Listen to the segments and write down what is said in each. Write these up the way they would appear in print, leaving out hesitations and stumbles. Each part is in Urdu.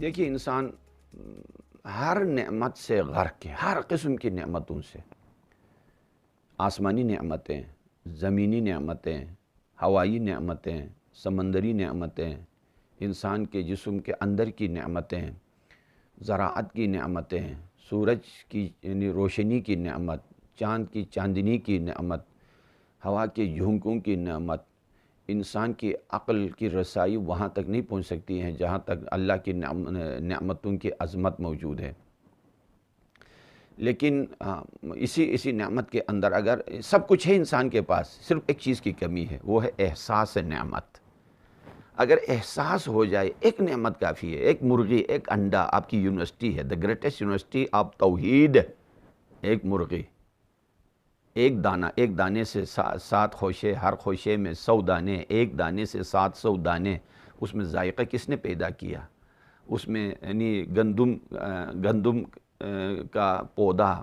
دیکھیے انسان ہر نعمت سے غرق ہے، ہر قسم کی نعمتوں سے، آسمانی نعمتیں، زمینی نعمتیں، ہوائی نعمتیں، سمندری نعمتیں، انسان کے جسم کے اندر کی نعمتیں، زراعت کی نعمتیں، سورج کی یعنی روشنی کی نعمت، چاند کی چاندنی کی نعمت، ہوا کے جھونکوں کی نعمت، انسان کی عقل کی رسائی وہاں تک نہیں پہنچ سکتی ہیں جہاں تک اللہ کی نعمتوں کی عظمت موجود ہے۔ لیکن اسی نعمت کے اندر اگر سب کچھ ہے انسان کے پاس، صرف ایک چیز کی کمی ہے، وہ ہے احساس نعمت۔ اگر احساس ہو جائے، ایک نعمت کافی ہے، ایک مرغی، ایک انڈا، آپ کی یونیورسٹی ہے، دی گریٹسٹ یونیورسٹی آف توحید، ایک مرغی، ایک دانہ، ایک دانے سے 7 خوشے، ہر خوشے میں 100 دانے، ایک دانے سے 700 دانے، اس میں ذائقہ کس نے پیدا کیا؟ اس میں یعنی گندم کا پودا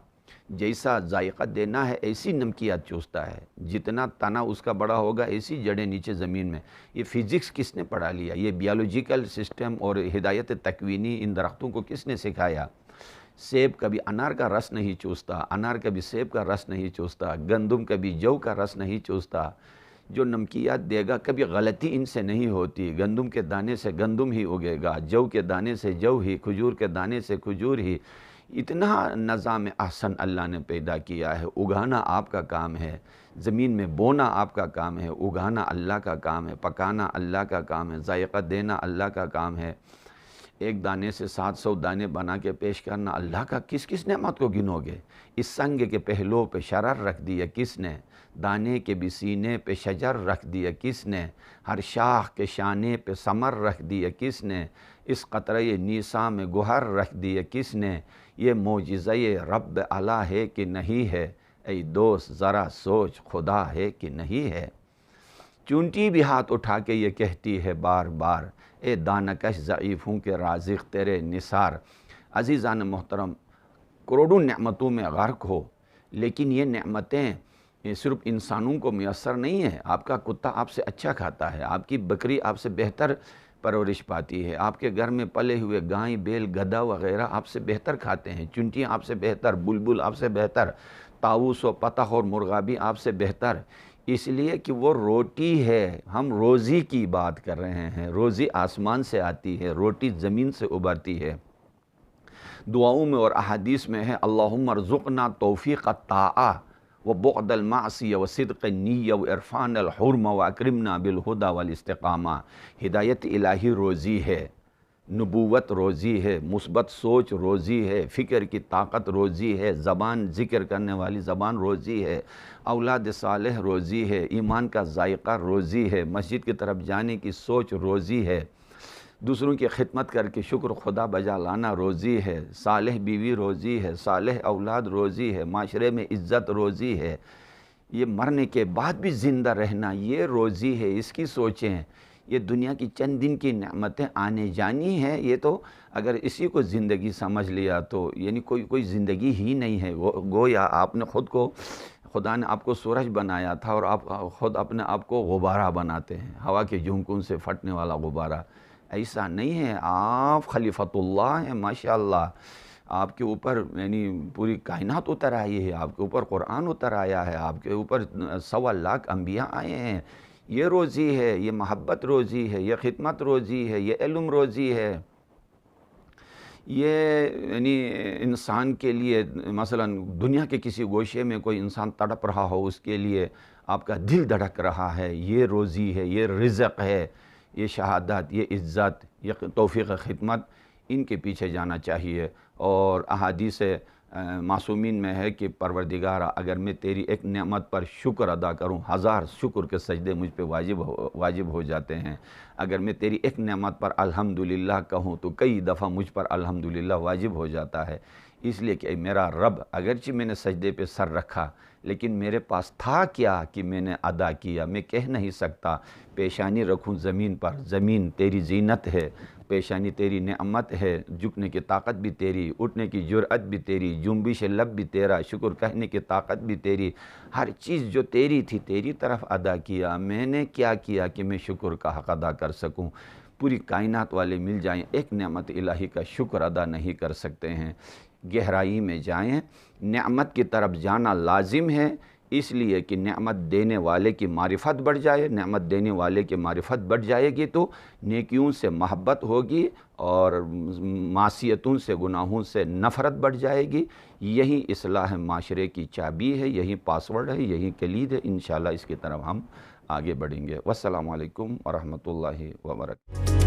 جیسا ذائقہ دینا ہے ایسی نمکیات چوستا ہے، جتنا تنا اس کا بڑا ہوگا ایسی جڑیں نیچے زمین میں۔ یہ فزکس کس نے پڑھا لیا؟ یہ بیولوجیکل سسٹم اور ہدایت تکوینی ان درختوں کو کس نے سکھایا؟ سیب کبھی انار کا رس نہیں چوستا، انار کبھی سیب کا رس نہیں چوستا، گندم کبھی جو کا رس نہیں چوستا۔ جو نمکیات دے گا کبھی غلطی ان سے نہیں ہوتی، گندم کے دانے سے گندم ہی اگے گا، جو کے دانے سے جو ہی، کھجور کے دانے سے کھجور ہی۔ اتنا نظام احسن اللہ نے پیدا کیا ہے، اگانا آپ کا کام ہے، زمین میں بونا آپ کا کام ہے، اگانا اللہ کا کام ہے، پکانا اللہ کا کام ہے، ذائقہ دینا اللہ کا کام ہے۔ ایک دانے سے 700 دانے بنا کے پیش کرنا اللہ کا، کس نعمت کو گنو گے؟ اس سنگ کے پہلو پہ شرر رکھ دیا کس نے؟ دانے کے بھی سینے پہ شجر رکھ دیا کس نے؟ ہر شاخ کے شانے پہ ثمر رکھ دیا کس نے؟ اس قطرے نیسا میں گوہر رکھ دیا کس نے؟ یہ معجزہ رب اعلیٰ ہے کہ نہیں ہے؟ اے دوست ذرا سوچ، خدا ہے کہ نہیں ہے؟ چونٹی بھی ہاتھ اٹھا کے یہ کہتی ہے بار بار، اے دانکش ضعیفوں کے رازق تیرے نثار۔ عزیزان محترم، کروڑوں نعمتوں میں غرق ہو، لیکن یہ نعمتیں صرف انسانوں کو میسر نہیں ہیں۔ آپ کا کتا آپ سے اچھا کھاتا ہے، آپ کی بکری آپ سے بہتر پرورش پاتی ہے، آپ کے گھر میں پلے ہوئے گائیں، بیل، گدھا وغیرہ آپ سے بہتر کھاتے ہیں، چنٹیاں آپ سے بہتر، بلبل آپ سے بہتر، طاؤس و پتخ اور مرغا بھی آپ سے بہتر، اس لیے کہ وہ روٹی ہے۔ ہم روزی کی بات کر رہے ہیں، روزی آسمان سے آتی ہے، روٹی زمین سے ابھرتی ہے۔ دعاؤں میں اور احادیث میں ہے، اللہم ارزقنا توفیق الطاعہ وبعد المعصیہ وصدق النیہ وعرفان الحرمہ واکرمنا بالہدی والاستقامہ۔ ہدایت الہی روزی ہے، نبوت روزی ہے، مثبت سوچ روزی ہے، فکر کی طاقت روزی ہے، زبان ذکر کرنے والی زبان روزی ہے، اولاد صالح روزی ہے، ایمان کا ذائقہ روزی ہے، مسجد کی طرف جانے کی سوچ روزی ہے، دوسروں کی خدمت کر کے شکر خدا بجا لانا روزی ہے، صالح بیوی روزی ہے، صالح اولاد روزی ہے، معاشرے میں عزت روزی ہے، یہ مرنے کے بعد بھی زندہ رہنا یہ روزی ہے۔ اس کی سوچیں، یہ دنیا کی چند دن کی نعمتیں آنے جانی ہیں، یہ تو اگر اسی کو زندگی سمجھ لیا تو یعنی کوئی زندگی ہی نہیں ہے۔ گویا آپ نے خود کو، خدا نے آپ کو سورج بنایا تھا اور آپ خود اپنے آپ کو غبارہ بناتے ہیں، ہوا کے جھونکوں سے پھٹنے والا غبارہ۔ ایسا نہیں ہے، آپ خلیفۃ اللہ ہیں، ماشاءاللہ۔ آپ کے اوپر یعنی پوری کائنات اتر آئی ہے، آپ کے اوپر قرآن اتر آیا ہے، آپ کے اوپر 1.25 لاکھ انبیاء آئے ہیں۔ یہ روزی ہے، یہ محبت روزی ہے، یہ خدمت روزی ہے، یہ علم روزی ہے، یہ یعنی انسان کے لیے مثلاً دنیا کے کسی گوشے میں کوئی انسان تڑپ رہا ہو، اس کے لیے آپ کا دل دھڑک رہا ہے، یہ روزی ہے، یہ رزق ہے، یہ شہادت، یہ عزت، یہ توفیق خدمت، ان کے پیچھے جانا چاہیے۔ اور احادیث معصومین میں ہے کہ پروردگارا، اگر میں تیری ایک نعمت پر شکر ادا کروں، 1000 شکر کے سجدے مجھ پہ واجب ہو جاتے ہیں۔ اگر میں تیری ایک نعمت پر الحمدللہ کہوں تو کئی دفعہ مجھ پر الحمدللہ واجب ہو جاتا ہے۔ اس لیے کہ اے میرا رب، اگرچہ میں نے سجدے پہ سر رکھا لیکن میرے پاس تھا کیا کہ میں نے ادا کیا؟ میں کہہ نہیں سکتا۔ پیشانی رکھوں زمین پر، زمین تیری زینت ہے، پیشانی تیری نعمت ہے، جھکنے کی طاقت بھی تیری، اٹھنے کی جرأت بھی تیری، جنبش لب بھی تیرا، شکر کہنے کی طاقت بھی تیری، ہر چیز جو تیری تھی تیری طرف ادا کیا۔ میں نے کیا کیا کہ میں شکر کا حق ادا کر سکوں؟ پوری کائنات والے مل جائیں، ایک نعمت الہی کا شکر ادا نہیں کر سکتے ہیں۔ گہرائی میں جائیں، نعمت کی طرف جانا لازم ہے، اس لیے کہ نعمت دینے والے کی معرفت بڑھ جائے، نعمت دینے والے کی معرفت بڑھ جائے گی تو نیکیوں سے محبت ہوگی اور معصیتوں سے، گناہوں سے نفرت بڑھ جائے گی۔ یہی اصلاح معاشرے کی چابی ہے، یہی پاسورڈ ہے، یہی کلید ہے۔ انشاءاللہ اس کی طرف ہم آگے بڑھیں گے۔ والسلام علیکم ورحمۃ اللہ وبرکاتہ۔